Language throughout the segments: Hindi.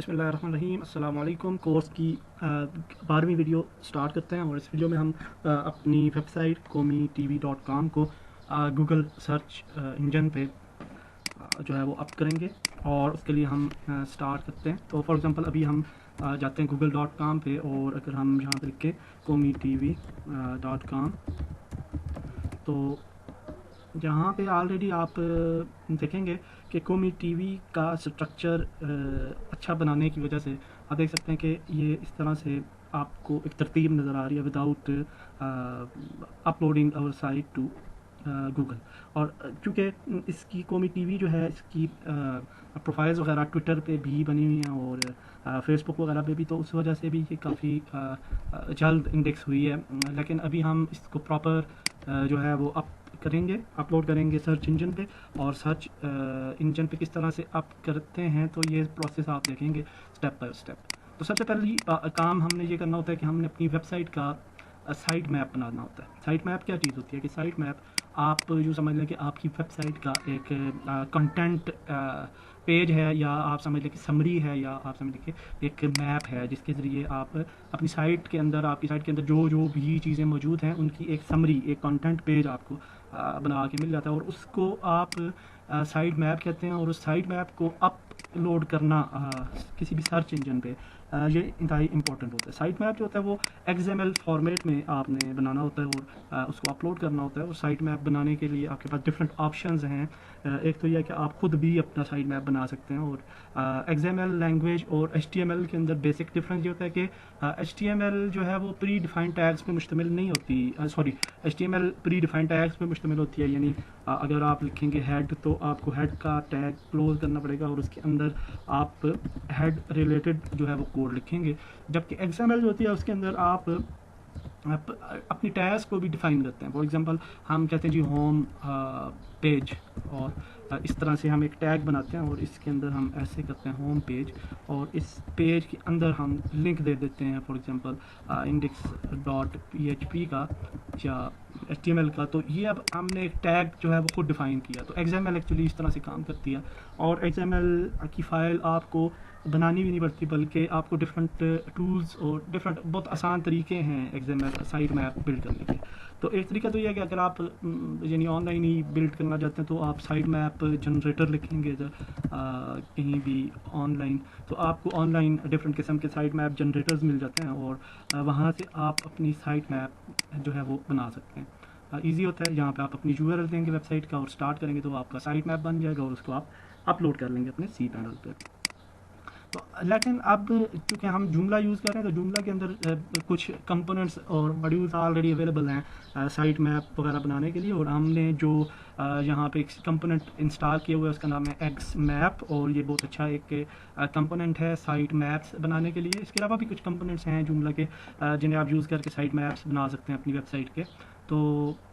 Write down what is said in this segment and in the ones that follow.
बिस्मिल्लाहिर्रहमानिर्रहीम। अस्सलाम वालेकुम। कोर्स की 12वीं वीडियो स्टार्ट करते हैं और इस वीडियो में हम अपनी वेबसाइट qawmitv.com को गूगल सर्च इंजन पे जो है वो अप करेंगे और उसके लिए हम स्टार्ट करते हैं। तो फॉर एग्जांपल अभी हम जाते हैं google.com पे और अगर हम यहाँ पे लिखें qawmitv.com तो यहाँ पे ऑलरेडी आप देखेंगे कि कौमी टीवी का स्ट्रक्चर अच्छा बनाने की वजह से आप देख सकते हैं कि ये इस तरह से आपको एक तरतीब नज़र आ रही है without uploading our site to Google. और चूँकि इसकी कौमी टीवी जो है इसकी प्रोफाइल्स वगैरह ट्विटर पे भी बनी हुई हैं और फेसबुक वगैरह पे भी, तो उस वजह से भी ये काफ़ी जल्द इंडेक्स हुई है। लेकिन अभी हम इसको प्रॉपर जो है वो अपलोड करेंगे सर्च इंजन पे। और सर्च इंजन पे किस तरह से अप करते हैं तो ये प्रोसेस आप देखेंगे स्टेप बाय स्टेप। तो सबसे पहले काम हमने ये करना होता है कि हमने अपनी वेबसाइट का साइट मैप बनाना होता है। साइट मैप क्या चीज़ होती है कि साइट मैप आप जो समझ लें कि आपकी वेबसाइट का एक कंटेंट पेज है, या आप समझ लें कि समरी है, या आप समझ लें कि एक मैप है जिसके ज़रिए आप अपनी साइट के अंदर जो भी चीज़ें मौजूद हैं उनकी एक समरी, एक कंटेंट पेज आपको बना के मिल जाता है और उसको आप साइट मैप कहते हैं। और उस साइट मैप को अपलोड करना किसी भी सर्च इंजन पे ये इंतहाई इंपॉर्टेंट होता है। साइट मैप जो होता है वो XML फॉर्मेट में आपने बनाना होता है और उसको अपलोड करना होता है। और साइट मैप बनाने के लिए आपके पास डिफरेंट ऑप्शंस हैं। एक तो यह है कि आप खुद भी अपना साइट मैप बना सकते हैं और XML लैंग्वेज और HTML के अंदर बेसिक डिफरेंस ये होता है कि HTML जो है वो प्री डिफाइंड टैग्स पे मुश्तमिल नहीं होती। HTML प्री डिफाइंड टैग्स पे मुश्तमिल होती है, यानी अगर आप लिखेंगे हेड तो आपको हेड का टैग क्लोज करना पड़ेगा और उसके अंदर आप हेड रिलेटेड जो है वो कोड लिखेंगे। जबकि XML जो होती है उसके अंदर आप अपनी टैग्स को भी डिफाइन करते हैं। फॉर एग्जांपल हम कहते हैं जी होम पेज, और इस तरह से हम एक टैग बनाते हैं और इसके अंदर हम ऐसे करते हैं होम पेज, और इस पेज के अंदर हम लिंक दे देते हैं फॉर एग्जांपल index.php का या HTML का। तो ये अब हमने एक टैग जो है वो खुद डिफ़ाइन किया। तो XML एक्चुअली इस तरह से काम करती है और XML की फ़ाइल आपको बनानी भी नहीं पड़ती, बल्कि आपको डिफरेंट टूल्स और डिफरेंट बहुत आसान तरीके हैं XML साइट मैप बिल्ड करने के। तो एक तरीका तो ये है कि अगर आप यानी ऑनलाइन ही बिल्ड करना चाहते हैं तो आप साइट मैप जनरेटर लिखेंगे कहीं भी ऑनलाइन, तो आपको ऑनलाइन डिफरेंट किस्म के साइट मैप जनरेटर्स मिल जाते हैं और वहाँ से आप अपनी साइट मैप जो है वो बना सकते हैं। ईजी होता है। यहाँ पे आप अपनी URL देंगे वेबसाइट का और स्टार्ट करेंगे तो आपका साइट मैप बन जाएगा और उसको आप अपलोड कर लेंगे अपने cPanel पे। तो लेकिन अब चूँकि हम जूमला यूज़ कर रहे हैं तो जूमला के अंदर कुछ कंपोनेंट्स और मॉड्यूल्स ऑलरेडी अवेलेबल हैं साइट मैप वगैरह बनाने के लिए। और हमने जो यहाँ पे एक कंपोनेंट इंस्टॉल किया हुआ है उसका नाम है XMap, और ये बहुत अच्छा एक कंपोनेंट है साइट मैप्स बनाने के लिए। इसके अलावा भी कुछ कंपोनेंट्स हैं जूमला के जिन्हें आप यूज़ करके साइट मैप्स बना सकते हैं अपनी वेबसाइट के। तो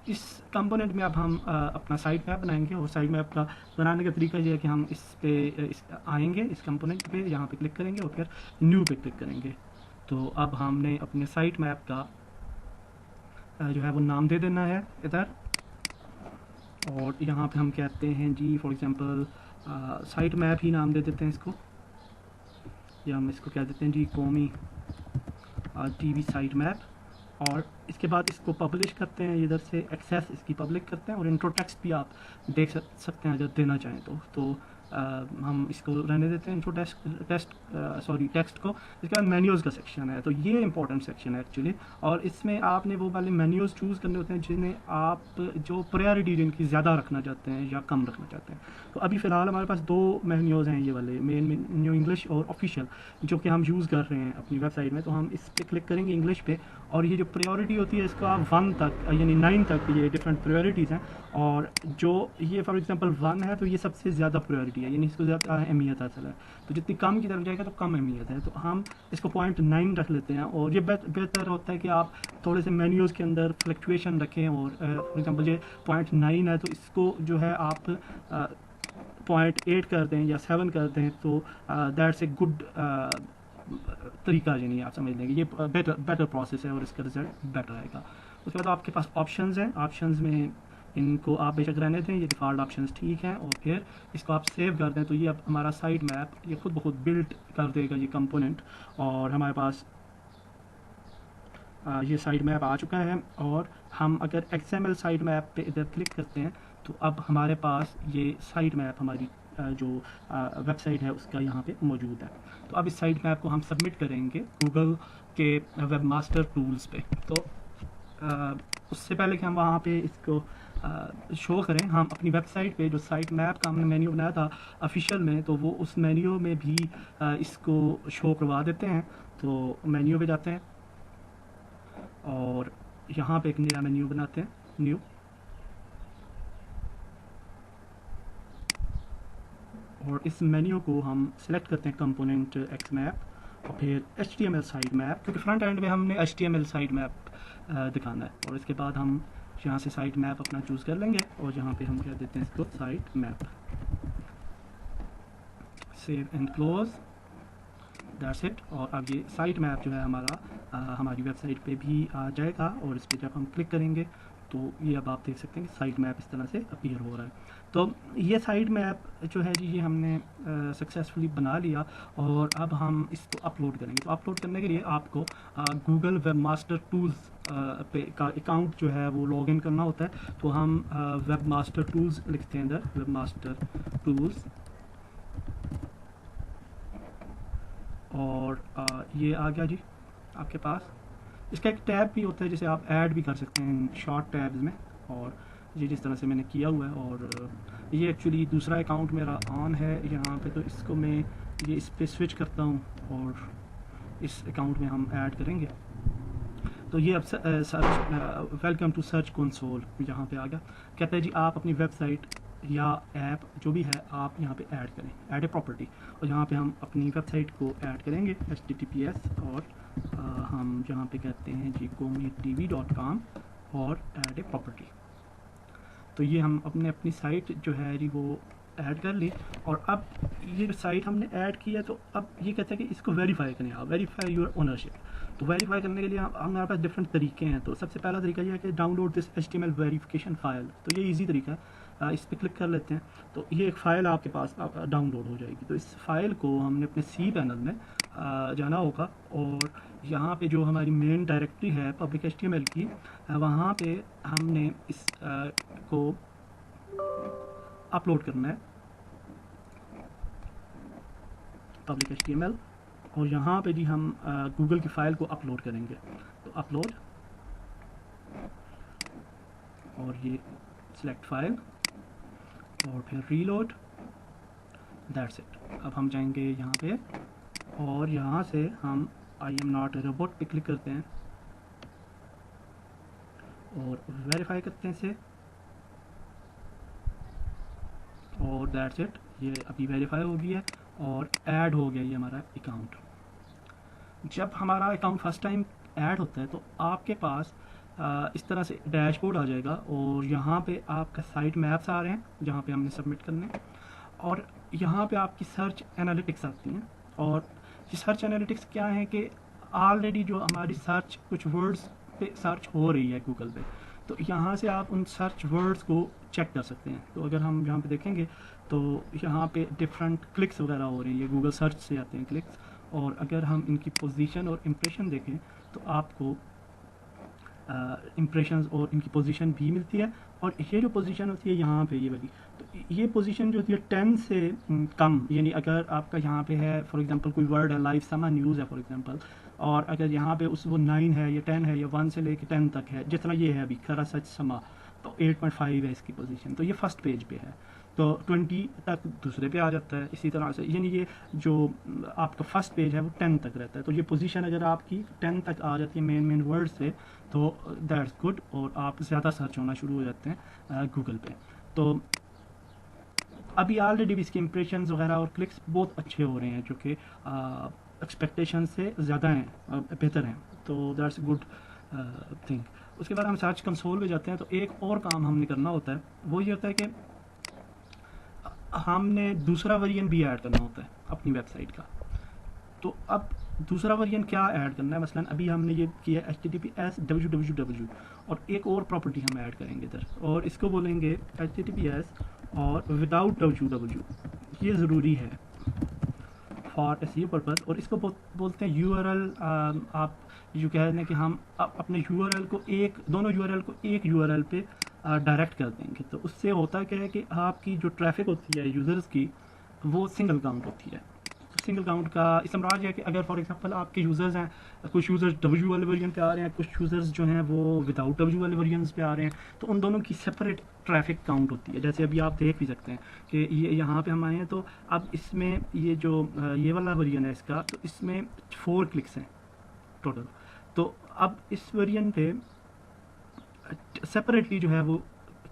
इस कंपोनेंट में अब हम अपना साइट मैप बनाएंगे और साइट मैप का बनाने का तरीका ये है कि हम इस आएंगे इस कंपोनेंट पे, यहाँ पे क्लिक करेंगे और फिर न्यू पे क्लिक करेंगे। तो अब हमने अपने साइट मैप का जो है वो नाम दे देना है इधर, और यहाँ पे हम कहते हैं जी फॉर एग्जांपल साइट मैप ही नाम दे देते हैं इसको, या हम इसको कह देते हैं जी कौमी टीवी साइट मैप। और इसके बाद इसको पब्लिश करते हैं, इधर से एक्सेस इसकी पब्लिक करते हैं और इंट्रो टेक्स्ट भी आप देख सकते हैं अगर देना चाहें तो हम इसको रहने देते हैं इंट्रो टेक्स्ट को। इसके बाद मेन्यूज़ का सेक्शन है, तो ये इंपॉर्टेंट सेक्शन है एक्चुअली, और इसमें आपने वो वाले मेन्यूज़ चूज़ करने होते हैं जिन्हें आप जो प्रायोरिटी जिनकी ज़्यादा रखना चाहते हैं या कम रखना चाहते हैं। तो अभी फ़िलहाल हमारे पास 2 मेन्यूज़ हैं, ये वाले मेन मेन्यू इंग्लिश और ऑफिशियल, जो कि हम यूज़ कर रहे हैं अपनी वेबसाइट में। तो हम इस पर क्लिक करेंगे इंग्लिश पे, और ये जो प्रायोरिटी होती है इसका 1 तक यानी 9 तक ये डिफरेंट प्रायोरिटीज़ हैं। और जो ये फॉर एग्जांपल 1 है तो ये सबसे ज़्यादा प्रायोरिटी है, यानी इसको ज़्यादा अहमियत हासिल है। तो जितनी कम की तरफ जाएगा तो कम अहमियत है, तो हम इसको 0.9 रख लेते हैं। और ये बेहतर होता है कि आप थोड़े से मेन्यूज़ के अंदर फ्लक्चुएशन रखें, और फॉर एग्जांपल ये 0.9 है तो इसको जो है आप 0.8 कर दें या 7 कर दें, तो दैट्स ए गुड तरीका, यानी आप समझ लेंगे ये बेटर प्रोसेस है और इसका रिजल्ट बेटर आएगा। उसके बाद आपके पास ऑप्शंस हैं। ऑप्शंस में इनको आप बेशक रहने दें, ये डिफ़ॉल्ट ऑप्शंस ठीक हैं, और फिर इसको आप सेव कर दें तो ये अब हमारा साइट मैप ये खुद ब खुद बिल्ड कर देगा ये कंपोनेंट, और हमारे पास ये साइट मैप आ चुका है। और हम अगर XML साइट मैप पे इधर क्लिक करते हैं तो अब हमारे पास ये साइट मैप हमारी जो वेबसाइट है उसका यहाँ पे मौजूद है। तो अब इस साइट मैप को हम सबमिट करेंगे गूगल के वेबमास्टर टूल्स पे। तो उससे पहले कि हम वहाँ पे इसको शो करें, हम अपनी वेबसाइट पे जो साइट मैप का हमने मेन्यू बनाया था ऑफिशियल में, तो वो उस मेन्यू में भी इसको शो करवा देते हैं। तो मेन्यू पे जाते हैं और यहाँ पे एक नया मेन्यू बनाते हैं, न्यू, और इस मेन्यू को हम सिलेक्ट करते हैं कंपोनेंट XMap और फिर HTML साइट मैप, क्योंकि फ्रंट एंड में हमने HTML साइट मैप दिखाना है। और इसके बाद हम यहाँ से साइट मैप अपना चूज़ कर लेंगे और यहाँ पे हम कह देते हैं इसको site map, save and close, that's it. और अब ये साइट मैप जो है हमारा हमारी वेबसाइट पे भी आ जाएगा, और इस पर जब हम क्लिक करेंगे तो ये अब आप देख सकते हैं कि साइट मैप इस तरह से अपीयर हो रहा है। तो ये साइट मैप जो है जी ये हमने सक्सेसफुली बना लिया, और अब हम इसको अपलोड करेंगे। तो अपलोड करने के लिए आपको गूगल वेबमास्टर टूल्स पे का अकाउंट जो है वो लॉगिन करना होता है। तो हम वेबमास्टर टूल्स लिखते हैं अंदर, वेबमास्टर टूल्स, और ये आ गया जी आपके पास। इसका एक टैब भी होता है जिसे आप ऐड भी कर सकते हैं शॉर्ट टैब्स में, और ये जिस तरह से मैंने किया हुआ है। और ये एक्चुअली दूसरा अकाउंट मेरा ऑन है यहाँ पे, तो इसको मैं ये इस पर स्विच करता हूँ और इस अकाउंट में हम ऐड करेंगे। तो ये अब search welcome to search console यहाँ पे आ गया। कहता है जी आप अपनी वेबसाइट या ऐप जो भी है आप यहाँ पे ऐड करें, ऐड ए प्रॉपर्टी, और यहाँ पे हम अपनी वेबसाइट को ऐड करेंगे HTTPS, और हम यहाँ पे कहते हैं जी qomytv.com और ऐड ए प्रॉपर्टी। तो ये हम अपनी साइट जो है जी वो ऐड कर ली, और अब ये साइट हमने ऐड की है तो अब ये कहता है कि इसको वेरीफाई करें आप, वेरीफाई योर ओनरशिप। तो वेरीफाई करने के लिए हमारे पास डिफरेंट तरीके हैं। तो सबसे पहला तरीका ये है कि download this HTML verification file. तो ये इजी तरीका है, इस पर क्लिक कर लेते हैं तो ये एक फ़ाइल आपके पास डाउनलोड हो जाएगी। तो इस फाइल को हमने अपने C पैनल में जाना होगा, और यहाँ पे जो हमारी मेन डायरेक्टरी है पब्लिक HTML की, वहाँ पे हमने इस को अपलोड करना है, पब्लिक HTML, और यहाँ पे जी हम गूगल की फ़ाइल को अपलोड करेंगे। तो अपलोड, और ये सिलेक्ट फाइल, और फिर रीलोड, दैट्स इट। अब हम जाएंगे यहाँ पे और यहाँ से हम I am not a robot पे क्लिक करते हैं और वेरीफाई करते हैं इसे, और दैट्स इट। ये अभी वेरीफाई हो गई है और ऐड हो गया ये हमारा अकाउंट। जब हमारा अकाउंट फर्स्ट टाइम ऐड होता है तो आपके पास इस तरह से डैशबोर्ड आ जाएगा, और यहाँ पे आपका साइट मैप्स आ रहे हैं जहाँ पे हमने सबमिट करने, और यहाँ पे आपकी सर्च एनालिटिक्स आती हैं। और ये सर्च एनालिटिक्स क्या है कि ऑलरेडी जो हमारी सर्च कुछ वर्ड्स पे सर्च हो रही है गूगल पे, तो यहाँ से आप उन सर्च वर्ड्स को चेक कर सकते हैं। तो अगर हम यहाँ पे देखेंगे तो यहाँ पे डिफरेंट क्लिक्स वगैरह हो रही हैं, ये गूगल सर्च से आते हैं क्लिक्स। और अगर हम इनकी पोजीशन और इम्प्रेशन देखें तो आपको इम्प्रेशंस और इनकी पोजीशन भी मिलती है। और ये जो पोजीशन होती है यहाँ पे ये वाली, तो ये पोजीशन जो होती है 10 से कम, यानी अगर आपका यहाँ पे है फॉर एग्जांपल कोई वर्ड है, लाइव समा न्यूज़ है फॉर एग्जांपल, और अगर यहाँ पे उस वो 9 है या 10 है या 1 से लेके 10 तक है, जिस तरह ये है अभी खरा सच समा, तो 8.5 है इसकी पोजीशन, तो ये फर्स्ट पेज पे है। तो 20 तक दूसरे पे आ जाता है, इसी तरह से यानी ये जो आपका फर्स्ट पेज है वो 10 तक रहता है। तो ये पोजीशन अगर आपकी 10 तक आ जाती है मेन वर्ड से, तो दैट्स गुड, और आप ज़्यादा सर्च होना शुरू हो जाते हैं गूगल पे। तो अभी ऑलरेडी भी इसके इम्प्रेशंस वगैरह और क्लिक्स बहुत अच्छे हो रहे हैं, जो कि एक्सपेक्टेशन से ज़्यादा हैं, बेहतर हैं। तो दैट्स गुड थिंग। उसके बाद हम सर्च कंसोल पे जाते हैं। तो एक और काम हमने करना होता है, वो ये होता है कि हमने दूसरा वेरिएंट भी ऐड करना होता है अपनी वेबसाइट का। तो अब दूसरा वर्जन क्या ऐड करना है, मसलन अभी हमने ये किया HTTPS www, और एक और प्रॉपर्टी हम ऐड करेंगे इधर, और इसको बोलेंगे HTTPS और विदाउट www, ये ज़रूरी है फॉर SEO पर्पज़। और इसको बोलते हैं URL। आप जो कह रहे हैं कि हम अपने URL को दोनों URL को एक URL पे डायरेक्ट कर देंगे, तो उससे होता क्या है कि आपकी जो ट्रैफिक होती है यूज़र्स की, वो सिंगल काउंट होती है। तो सिंगल काउंट का इसमराज है कि अगर फॉर एग्जांपल आपके यूज़र्स हैं, कुछ यूज़र्स W वाले वर्जन पे आ रहे हैं, कुछ यूज़र्स जो हैं वो विदाउट W वाले वर्जन पे आ रहे हैं, तो उन दोनों की सेपरेट ट्रैफिक काउंट होती है। जैसे अभी आप देख भी सकते हैं कि ये यहाँ पे हम आए हैं, तो अब इसमें ये जो ये वाला वर्जन है इसका, तो इसमें 4 क्लिक्स हैं टोटल। तो अब इस वर्जन पे सेपरेटली जो है वो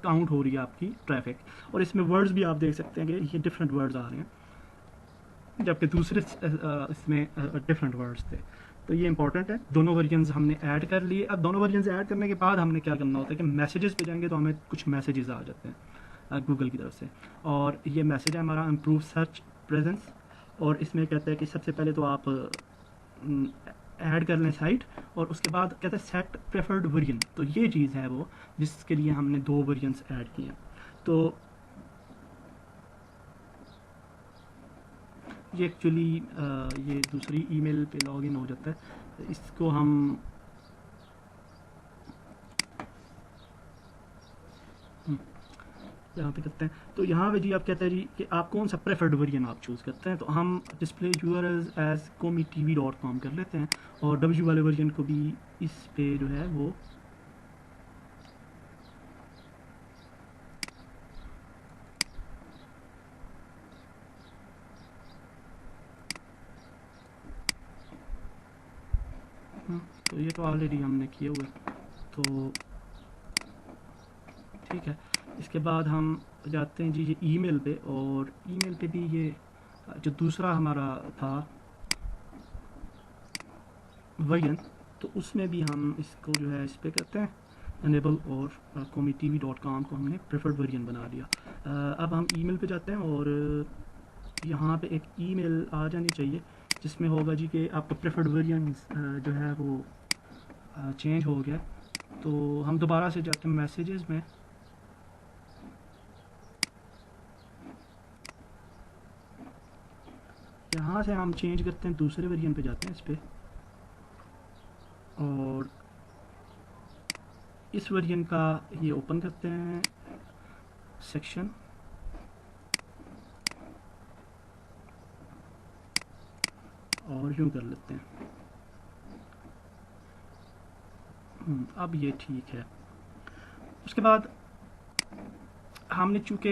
काउंट हो रही है आपकी ट्रैफिक, और इसमें वर्ड्स भी आप देख सकते हैं कि ये डिफरेंट वर्ड्स आ रहे हैं, जबकि दूसरे इसमें डिफरेंट वर्ड्स थे। तो ये इंपॉर्टेंट है। दोनों वर्जन्स हमने ऐड कर लिए। अब दोनों वर्जन्स ऐड करने के बाद हमने क्या करना होता है कि मैसेजेस पे जाएंगे तो हमें कुछ मैसेजेस आ जाते हैं गूगल की तरफ से, और ये मैसेज है हमारा इम्प्रूव सर्च प्रेजेंस। और इसमें कहता है कि सबसे पहले तो आप ऐड कर लें साइट, और उसके बाद कहते हैं सेट प्रेफर्ड वर्जन। तो ये चीज़ है वो जिसके लिए हमने 2 वर्जन्स ऐड किए हैं। तो ये एक्चुअली ये दूसरी ईमेल पे लॉगिन हो जाता है। इसको हम यहाँ पे करते हैं। तो यहाँ पे जी आप कहते हैं जी कि आप कौन सा प्रेफर्ड वर्जन आप चूज़ करते हैं, तो हम डिस्प्ले URLs एज komitv.com कर लेते हैं, और W वाले वर्जन को भी इस पे जो है वो तो ये तो ऑलरेडी हमने किए हुए, तो ठीक है। इसके बाद हम जाते हैं जी ये ईमेल पे, और ईमेल पे भी ये जो दूसरा हमारा था वर्जन, तो उसमें भी हम इसको जो है इस पे करते हैं एनेबल, और komitv.com को हमने प्रेफर्ड वर्जन बना लिया। अब हम ईमेल पे जाते हैं, और यहाँ पे एक ईमेल आ जानी चाहिए जिसमें होगा जी कि आपका प्रेफर्ड वर्जन जो है वो चेंज हो गया। तो हम दोबारा से जाते हैं मैसेजेस में, यहाँ से हम चेंज करते हैं, दूसरे वर्जन पे जाते हैं इस पे, और इस वर्जन का ये ओपन करते हैं सेक्शन, और यूँ कर लेते हैं। अब ये ठीक है। उसके बाद हमने चूँकि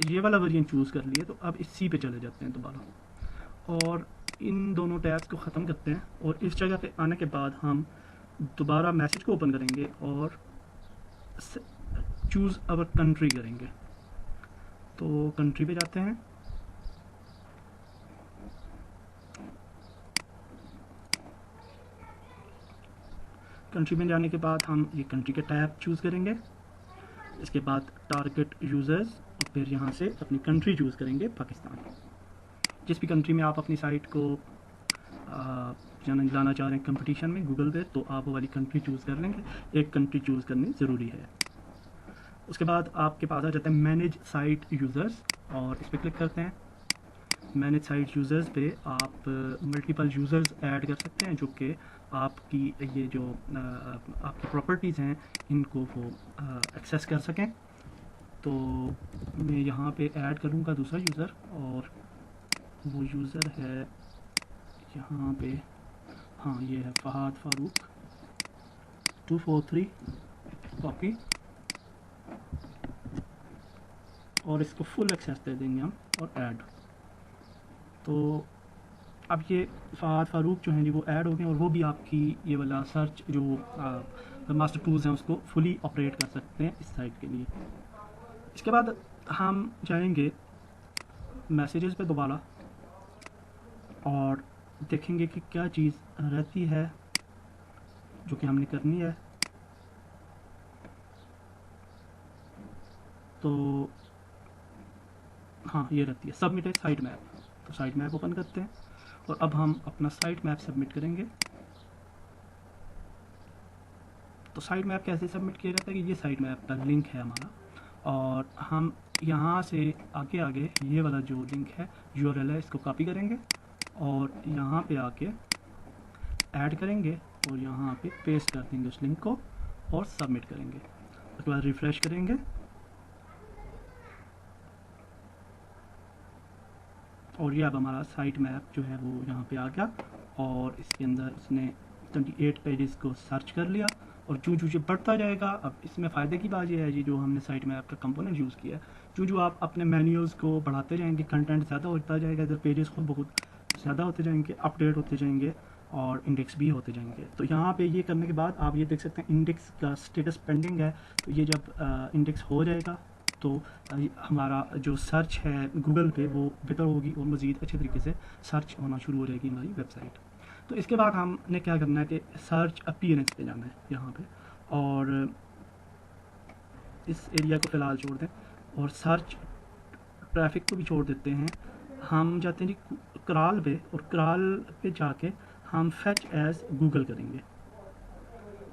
ये वाला वर्जन चूज़ कर लिया, तो अब इसी पे चले जाते हैं दोबारा, और इन दोनों टैब्स को ख़त्म करते हैं, और इस जगह पे आने के बाद हम दोबारा मैसेज को ओपन करेंगे और चूज़ अवर कंट्री करेंगे। तो कंट्री पे जाते हैं, कंट्री में जाने के बाद हम ये कंट्री का टैब चूज़ करेंगे। इसके बाद टारगेट यूज़र्स, और फिर यहाँ से अपनी कंट्री चूज़ करेंगे पाकिस्तान। जिस भी कंट्री में आप अपनी साइट को लाना चाह रहे हैं कंपटीशन में गूगल पे, तो आप वो वाली कंट्री चूज़ कर लेंगे। एक कंट्री चूज़ करनी ज़रूरी है। उसके बाद आपके पास आ जाता है मैनेज साइट यूज़र्स, और इस पर क्लिक करते हैं। मैनेज साइट यूज़र्स पे आप मल्टीपल यूज़र्स ऐड कर सकते हैं, जो कि आपकी ये जो आपकी प्रॉपर्टीज़ हैं इनको वो एक्सेस कर सकें। तो मैं यहाँ पे ऐड करूँगा दूसरा यूज़र, और वो यूज़र है यहाँ पे, हाँ ये है फहाद फारूक 243, कॉपी, और इसको फुल एक्सेस दे देंगे हम, और ऐड। तो अब ये फहाद फारूक जो हैं जी वो ऐड हो गए, और वो भी आपकी ये वाला सर्च जो मास्टर टूल्स हैं उसको फुली ऑपरेट कर सकते हैं इस साइट के लिए। इसके बाद हम जाएंगे मैसेजेस पे दोबारा, और देखेंगे कि क्या चीज़ रहती है जो कि हमने करनी है। तो हाँ ये रहती है सबमिट ए साइट मैप। तो साइट मैप ओपन करते हैं, और अब हम अपना साइट मैप सबमिट करेंगे। तो साइट मैप कैसे सबमिट किया जाता है कि ये साइट मैप का लिंक है हमारा, और हम यहाँ से आगे आगे ये वाला जो लिंक है यूआरएल है इसको कॉपी करेंगे और यहाँ पे आके ऐड करेंगे और यहाँ पे पेस्ट कर देंगे उस लिंक को और सबमिट करेंगे। उसके बाद रिफ़्रेश करेंगे और ये अब हमारा साइट मैप जो है वो यहाँ पे आ गया और इसके अंदर इसने 28 पेजेस को सर्च कर लिया और जो जो बढ़ता जाएगा। अब इसमें फ़ायदे की बात यह है जी, जो हमने साइट मैप का कंपोनेंट यूज़ किया है, जो आप अपने मेन्यूज़ को बढ़ाते जाएंगे कंटेंट ज़्यादा होता जाएगा, इधर पेजेस खुद बहुत ज़्यादा होते जाएंगे, अपडेट होते जाएंगे और इंडेक्स भी होते जाएंगे। तो यहाँ पे ये करने के बाद आप ये देख सकते हैं इंडेक्स का स्टेटस पेंडिंग है। तो ये जब इंडेक्स हो जाएगा तो हमारा जो सर्च है गूगल पे वो बेहतर होगी और मज़ीद अच्छे तरीके से सर्च होना शुरू हो जाएगी हमारी वेबसाइट। तो इसके बाद हमने क्या करना है कि सर्च अपीयरेंस पे जाना है यहाँ पे और इस एरिया को फ़िलहाल छोड़ दें और सर्च ट्रैफिक को भी छोड़ देते हैं। हम जाते हैं जी कराल पे और कराल पे जाके हम फैच एज गूगल करेंगे।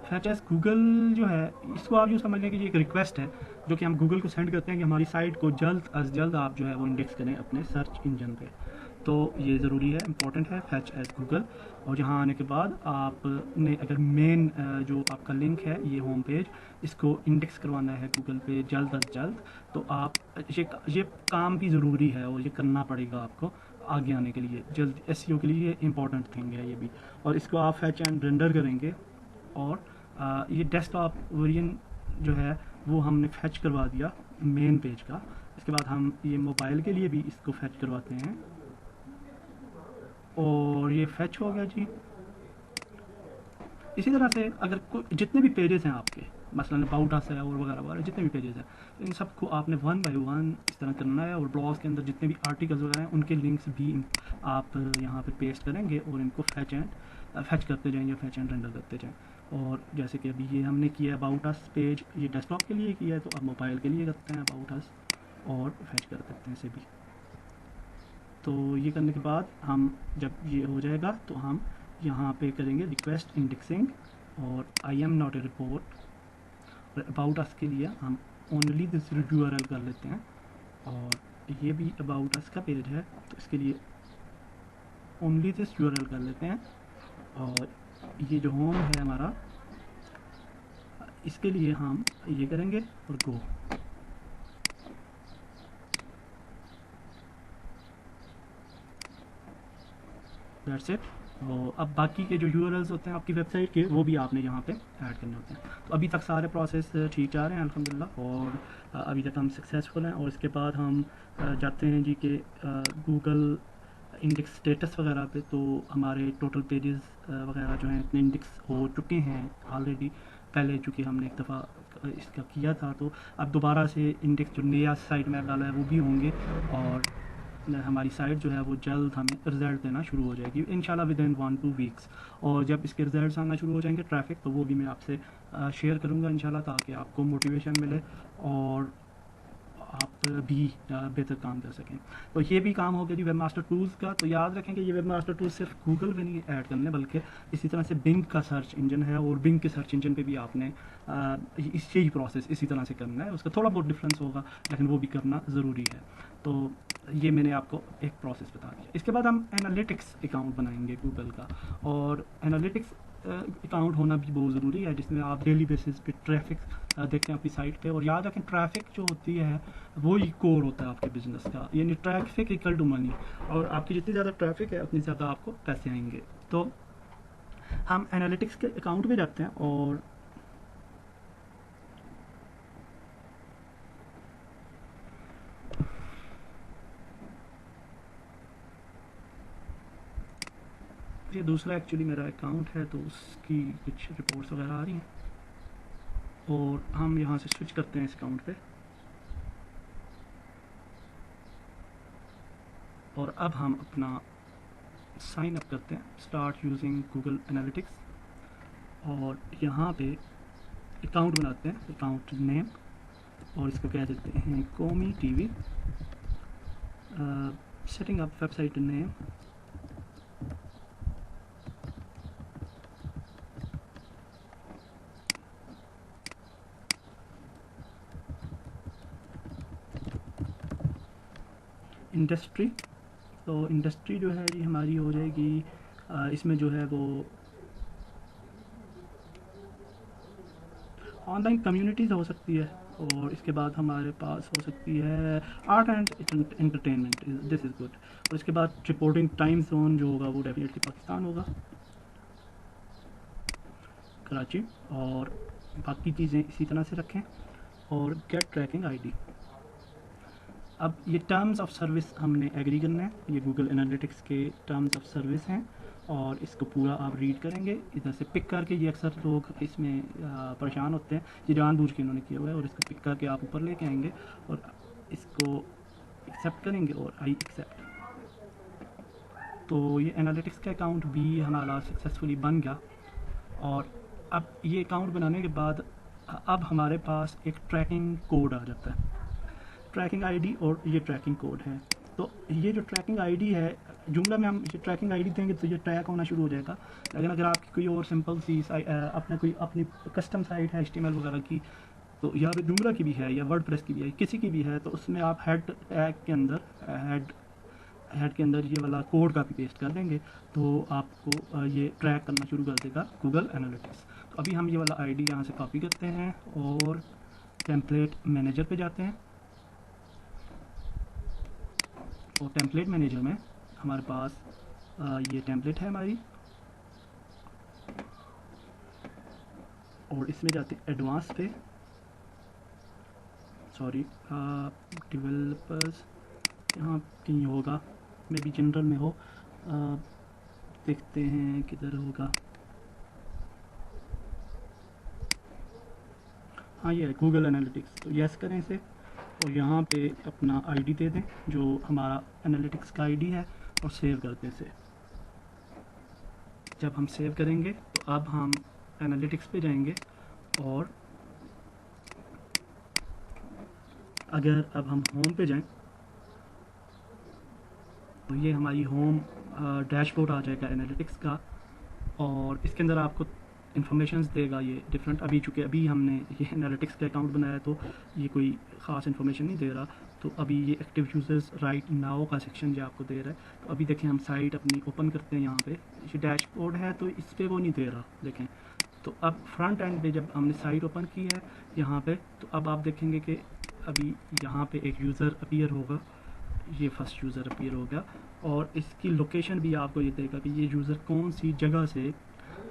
फैच एज गूगल जो है इसको आप यूँ समझ लें कि ये एक रिक्वेस्ट है जो कि हम गूगल को सेंड करते हैं कि हमारी साइट को जल्द अज जल्द आप जो है वो इंडेक्स करें अपने सर्च इंजन पे। तो ये ज़रूरी है, इम्पॉर्टेंट है फैच एज गूगल। और यहाँ आने के बाद आपने अगर मेन जो आपका लिंक है ये होम पेज, इसको इंडेक्स करवाना है गूगल पे जल्द अज जल्द, तो आप ये काम भी ज़रूरी है और ये करना पड़ेगा आपको आगे आने के लिए, जल्द एसईओ के लिए इम्पॉर्टेंट थिंग है ये भी। और इसको आप फैच एंड रेंडर करेंगे और ये डेस्कटॉप वेरिएंट जो है वो हमने फैच करवा दिया मेन पेज का। इसके बाद हम ये मोबाइल के लिए भी इसको फैच करवाते हैं और ये फैच हो गया जी। इसी तरह से अगर कोई जितने भी पेजेस हैं आपके, मसलन अबाउट अस है और वगैरह वगैरह जितने भी पेजेस हैं, तो इन सबको आपने 1 बाय 1 इस तरह करना है। और ब्लॉग्स के अंदर जितने भी आर्टिकल्स वगैरह हैं उनके लिंक्स भी आप यहाँ पे पेस्ट करेंगे और इनको फैच करते जाएंगे, फैच एंड रेंडर करते जाएँ। और जैसे कि अभी ये हमने किया है अबाउट अस पेज, ये डेस्कटॉप के लिए किया है, तो अब मोबाइल के लिए करते हैं अबाउट अस और फैच कर देते हैं इसे भी। तो ये करने के बाद हम जब ये हो जाएगा तो हम यहाँ पे करेंगे रिक्वेस्ट इंडेक्सिंग और I am not a report. और अबाउट अस के लिए हम ओनली दिस यूआरएल कर लेते हैं और ये भी अबाउट अस का पेज है तो इसके लिए ओनली दिस यूआरएल कर लेते हैं। और ये जो होम है हमारा इसके लिए हम ये करेंगे और गो। That's it. और अब बाकी के जो यूआरएल्स होते हैं आपकी वेबसाइट के वो भी आपने यहाँ पे ऐड करने होते हैं। तो अभी तक सारे प्रोसेस ठीक जा रहे हैं अल्हम्दुलिल्लाह और अभी तक हम सक्सेसफुल हैं। और इसके बाद हम जाते हैं जी के गूगल इंडेक्स स्टेटस वगैरह पे। तो हमारे टोटल पेजेस वगैरह जो हैं इतने इंडेक्स हो चुके हैं ऑलरेडी, पहले चूँकि हमने एक दफ़ा इसका किया था, तो अब दोबारा से इंडेक्स जो नया साइट मैप डाला है वो भी होंगे और हमारी साइट जो है वो जल्द हमें रिज़ल्ट देना शुरू हो जाएगी इंशाल्लाह विद इन 1-2 वीक्स। और जब इसके रिज़ल्ट आना शुरू हो जाएंगे ट्रैफिक, तो वो भी मैं आपसे शेयर करूँगा इंशाल्लाह, ताकि आपको मोटिवेशन मिले और आप भी बेहतर काम कर सकें। तो ये भी काम हो गया जी वेब मास्टर टूल्स का। तो याद रखें कि ये वेब मास्टर टूल्स सिर्फ गूगल पे नहीं ऐड करने, बल्कि इसी तरह से बिंग का सर्च इंजन है और बिंग के सर्च इंजन पे भी आपने इसी ही प्रोसेस इसी तरह से करना है। उसका थोड़ा बहुत डिफरेंस होगा लेकिन वो भी करना ज़रूरी है। तो ये मैंने आपको एक प्रोसेस बता दिया। इसके बाद हम एनालिटिक्स अकाउंट बनाएंगे गूगल का, और एनालिटिक्स अकाउंट होना भी बहुत ज़रूरी है जिसमें आप डेली बेसिस पे ट्रैफिक देखते हैं अपनी साइट पे। और याद रखें ट्रैफिक जो होती है वो ही कोर होता है आपके बिज़नेस का, यानी ट्रैफिक इक्वल टू मनी, और आपकी जितनी ज़्यादा ट्रैफिक है उतनी ज़्यादा आपको पैसे आएंगे। तो हम एनालिटिक्स के अकाउंट पे जाते हैं और ये दूसरा एक्चुअली मेरा अकाउंट है तो उसकी कुछ रिपोर्ट्स वगैरह आ रही हैं और हम यहाँ से स्विच करते हैं इस अकाउंट पे। और अब हम अपना साइन अप करते हैं, स्टार्ट यूजिंग गूगल एनालिटिक्स, और यहाँ पे अकाउंट बनाते हैं, अकाउंट नेम, और इसको कह देते हैं कौमी TV, setting up website name, industry. तो इंडस्ट्री जो है जी हमारी हो जाएगी, इसमें जो है वो ऑनलाइन कम्युनिटीज़ हो सकती है, और इसके बाद हमारे पास हो सकती है art and entertainment, this is good. और इसके बाद रिपोर्टिंग टाइम जोन जो होगा वो डेफिनेटली पाकिस्तान होगा, कराची। और बाकी चीज़ें इसी तरह से रखें। और गेट ट्रैकिंग आईडी। अब ये टर्म्स ऑफ सर्विस हमने एग्री करना है, ये गूगल एनालिटिक्स के टर्म्स ऑफ सर्विस हैं, और इसको पूरा आप रीड करेंगे इधर से पिक करके। ये अक्सर लोग इसमें परेशान होते हैं, ये जानबूझ के इन्होंने किया हुआ है, और इसको पिक करके आप ऊपर लेके आएंगे और इसको एक्सेप्ट करेंगे और आई एक्सेप्ट। तो ये एनालिटिक्स का अकाउंट भी हमारा सक्सेसफुली बन गया। और अब ये अकाउंट बनाने के बाद अब हमारे पास एक ट्रैकिंग कोड आ जाता है, ट्रैकिंग आईडी, और ये ट्रैकिंग कोड है। तो ये जो ट्रैकिंग आईडी है, जुमला में हम ये ट्रैकिंग आईडी देंगे तो ये ट्रैक होना शुरू हो जाएगा। लेकिन अगर आपकी कोई और सिंपल सी अपनी कस्टम साइट है HTML वगैरह की, तो या फिर जुमला की भी है या वर्डप्रेस की भी है, किसी की भी है, तो उसमें आप हेड टैग के अंदर हेड के अंदर ये वाला कोड कापी पेस्ट कर देंगे, तो आपको ये ट्रैक करना शुरू कर देगा गूगल एनालिटिक्स। तो अभी हम ये वाला आईडी यहाँ से कॉपी करते हैं और टेम्पलेट मैनेजर पे जाते हैं। और टेम्पलेट मैनेजर में हमारे पास ये टेम्पलेट है हमारी, और इसमें जाते हैं एडवांस पे, सॉरी डेवलपर्स यहाँ कहीं होगा, मे बी जनरल में हो, देखते हैं किधर होगा। हाँ ये है गूगल एनालिटिक्स, तो यस करें इसे और यहाँ पे अपना आईडी दे दें जो हमारा एनालिटिक्स का आईडी है, और सेव कर दें इसे। जब हम सेव करेंगे तो अब हम एनालिटिक्स पे जाएंगे, और अगर अब हम होम पे जाएं तो ये हमारी होम डैशबोर्ड आ जाएगा एनालिटिक्स का, और इसके अंदर आपको इन्फॉर्मेशंस देगा ये डिफरेंट। अभी चूँकि अभी हमने ये एनालिटिक्स का अकाउंट बनाया तो ये कोई ख़ास इन्फॉर्मेशन नहीं दे रहा। तो अभी ये एक्टिव यूज़र्स राइट नाउ का सेक्शन जो आपको दे रहा है। तो अभी देखें हम साइट अपनी ओपन करते हैं, यहाँ पे ये डैशबोर्ड है तो इस पर वो नहीं दे रहा, देखें। तो अब फ्रंट एंड पे जब हमने साइट ओपन की है यहाँ पे, तो अब आप देखेंगे कि अभी यहाँ पे एक यूज़र अपीयर होगा, ये फर्स्ट यूज़र अपीयर होगा, और इसकी लोकेशन भी आपको ये देगा कि ये यूज़र कौन सी जगह से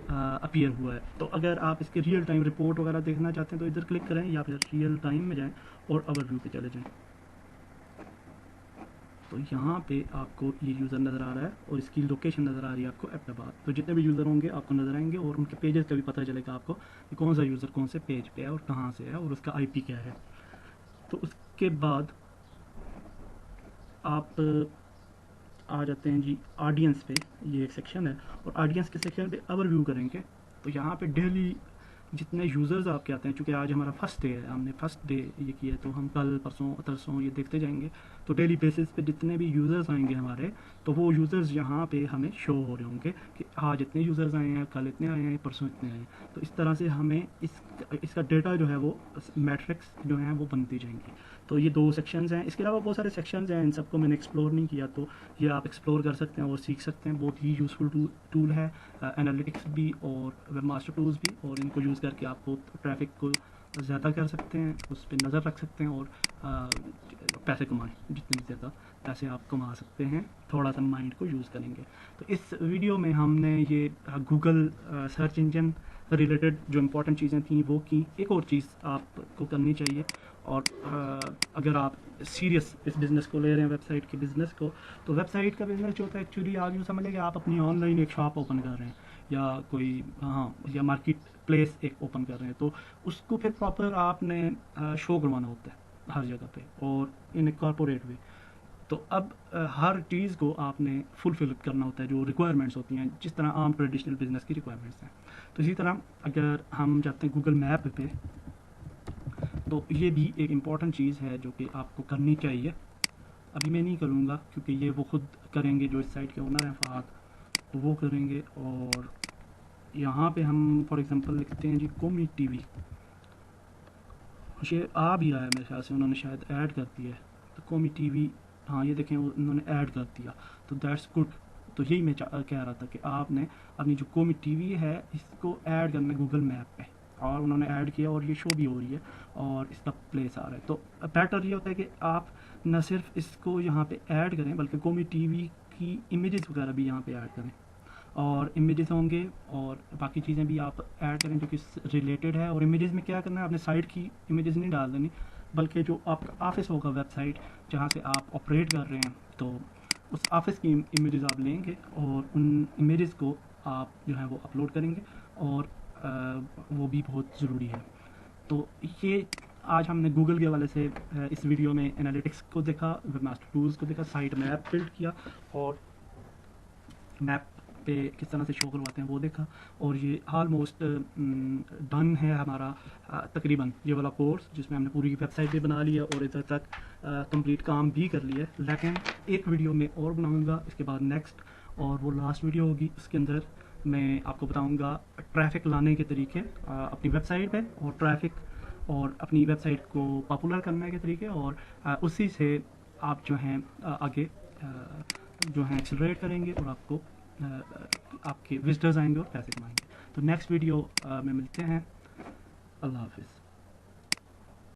अपीयर हुआ है। तो अगर आप इसके रियल टाइम रिपोर्ट वगैरह देखना चाहते हैं तो इधर क्लिक करें, या फिर रियल टाइम में जाएं और ओवरव्यू पे चले जाएं। तो यहाँ पे आपको ये यूज़र नज़र आ रहा है और इसकी लोकेशन नज़र आ रही है आपको अहमदाबाद। तो जितने भी यूज़र होंगे आपको नज़र आएंगे, और उनके पेजेस का भी पता चलेगा आपको कि कौन सा यूज़र कौन से पेज पे है और कहाँ से है और उसका IP क्या है। तो उसके बाद आप आ जाते हैं जी ऑडियंस पे, ये एक सेक्शन है, और ऑडियंस के सेक्शन पे ओवरव्यू करेंगे। तो यहाँ पे डेली जितने यूज़र्स आपके आते हैं, चूँकि आज हमारा फर्स्ट डे है, हमने फर्स्ट डे ये किया है, तो हम कल परसों तरसों ये देखते जाएंगे। तो डेली बेसिस पे जितने भी यूज़र्स आएंगे हमारे, तो वो यूज़र्स यहाँ पे हमें शो हो रहे होंगे कि आज इतने यूज़र्स आए हैं, कल इतने आए हैं, परसों इतने आए हैं। तो इस तरह से हमें इसका डेटा जो है वो मैट्रिक्स जो है वो बनती जाएंगी। तो ये 2 सेक्शंस हैं, इसके अलावा बहुत सारे सेक्शंस हैं, इन सबको मैंने एक्सप्लोर नहीं किया, तो ये आप एक्सप्लोर कर सकते हैं और सीख सकते हैं। बहुत ही यूज़फुल टूल है एनालिटिक्स भी और वेबमास्टर टूल्स भी, और इनको यूज़ करके आपको ट्रैफिक को ज़्यादा कर सकते हैं, उस पर नज़र रख सकते हैं और पैसे कमाएं। जितने भी ज़्यादा पैसे आप कमा सकते हैं, थोड़ा सा माइंड को यूज़ करेंगे। तो इस वीडियो में हमने ये गूगल सर्च इंजन रिलेटेड जो इम्पोर्टेंट चीज़ें थी वो की। एक और चीज़ आपको करनी चाहिए, और अगर आप सीरियस इस बिज़नेस को ले रहे हैं, वेबसाइट के बिज़नेस को, तो वेबसाइट का बिज़नेस जो होता है एक्चुअली आप यूँ समझ लें कि आप अपनी ऑनलाइन एक शॉप ओपन कर रहे हैं, या कोई या मार्केट प्लेस एक ओपन कर रहे हैं, तो उसको फिर प्रॉपर आपने शो करवाना होता है हर जगह पे और इन ए कॉर्पोरेट वे। तो अब हर चीज़ को आपने फुलफिल करना होता है, जो रिक्वायरमेंट्स होती हैं, जिस तरह आम ट्रेडिशनल बिज़नेस की रिक्वायरमेंट्स हैं। तो इसी तरह अगर हम जाते हैं गूगल मैप पे, तो ये भी एक इम्पॉर्टेंट चीज़ है जो कि आपको करनी चाहिए। अभी मैं नहीं करूँगा क्योंकि ये वो खुद करेंगे, जो इस साइट के ओनर हैं फ़हाद, तो वो करेंगे। और यहाँ पे हम फॉर एग्जांपल लिखते हैं जी कौमी TV, ये आ भी आया मेरे ख्याल से, उन्होंने शायद ऐड कर दिया है। तो कौमी TV हाँ ये देखें उन्होंने ऐड कर दिया, तो दैट्स गुड। तो यही मैं कह रहा था कि आपने अपनी जो कौमी टीवी है इसको ऐड करना है गूगल मैप पे, और उन्होंने ऐड किया और ये शो भी हो रही है और इसका प्लेस आ रहा है। तो बेटर ये होता है कि आप न सिर्फ इसको यहाँ पे ऐड करें बल्कि कौमी टीवी की इमेजेस वगैरह भी यहाँ पे ऐड करें, और इमेजेस होंगे और बाकी चीज़ें भी आप ऐड करें जो कि रिलेटेड है। और इमेजेस में क्या करना है, अपने साइट की इमेजेस नहीं डाल देनी, बल्कि जो आपका ऑफिस होगा, वेबसाइट जहाँ से आप ऑपरेट कर रहे हैं, तो उस ऑफिस की इमेजेस आप लेंगे और उन इमेजेस को आप जो है वो अपलोड करेंगे, और वो भी बहुत ज़रूरी है। तो ये आज हमने गूगल के हवाले से इस वीडियो में एनालिटिक्स को देखा, वेबमास्टर टूल्स को देखा, साइट मैप बिल्ड किया और मैप पे किस तरह से शो करवाते हैं वो देखा। और ये ऑलमोस्ट डन है हमारा तकरीबन ये वाला कोर्स, जिसमें हमने पूरी वेबसाइट भी बना ली है और इधर तक कंप्लीट काम भी कर लिया है। लेकिन एक वीडियो में और बनाऊंगा इसके बाद नेक्स्ट, और वो लास्ट वीडियो होगी, उसके अंदर मैं आपको बताऊंगा ट्रैफिक लाने के तरीके अपनी वेबसाइट पे, और ट्रैफिक और अपनी वेबसाइट को पॉपुलर करने के तरीके, और उसी से आप जो हैं आगे जो है एक्सेलरेट करेंगे और आपको आपके विजिटर्स आएंगे और पैसे कमाएंगे। तो नेक्स्ट वीडियो में मिलते हैं। अल्लाह हाफिज़।